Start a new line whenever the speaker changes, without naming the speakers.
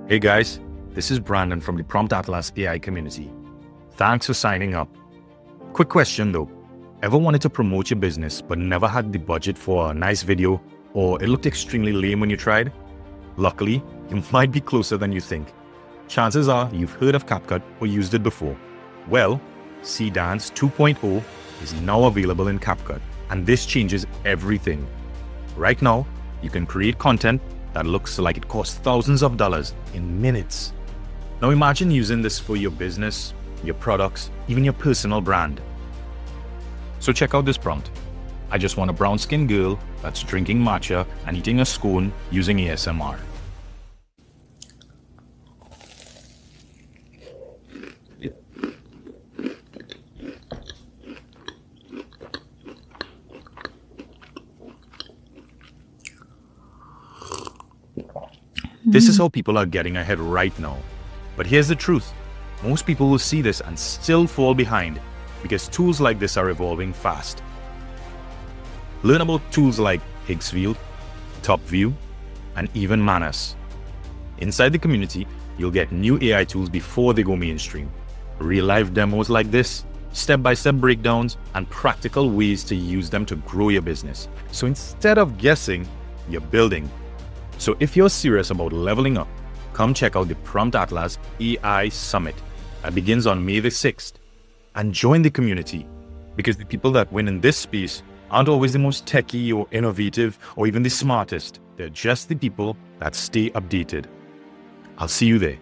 Hey guys, this is Brandon from the Prompt Atlas AI community. Thanks for signing up. Quick question though. Ever wanted to promote your business but never had the budget for a nice video, or it looked extremely lame when you tried? Luckily, you might be closer than you think. Chances are you've heard of CapCut or used it before. Well, Seedance 2.0 is now available in CapCut, and this changes everything. Right now, you can create content that looks like it costs thousands of dollars in minutes. Now imagine using this for your business, your products, even your personal brand. So check out this prompt. I just want a brown-skinned girl that's drinking matcha and eating a scone using ASMR. This is how people are getting ahead right now. But here's the truth. Most people will see this and still fall behind because tools like this are evolving fast. Learn about tools like Higgsfield, TopView, and even Manus. Inside the community, you'll get new AI tools before they go mainstream. Real-life demos like this, step-by-step breakdowns, and practical ways to use them to grow your business. So instead of guessing, you're building. So if you're serious about leveling up, come check out the Prompt Atlas AI Summit that begins on May the 6th and join the community, because the people that win in this space aren't always the most techy or innovative or even the smartest. They're just the people that stay updated. I'll see you there.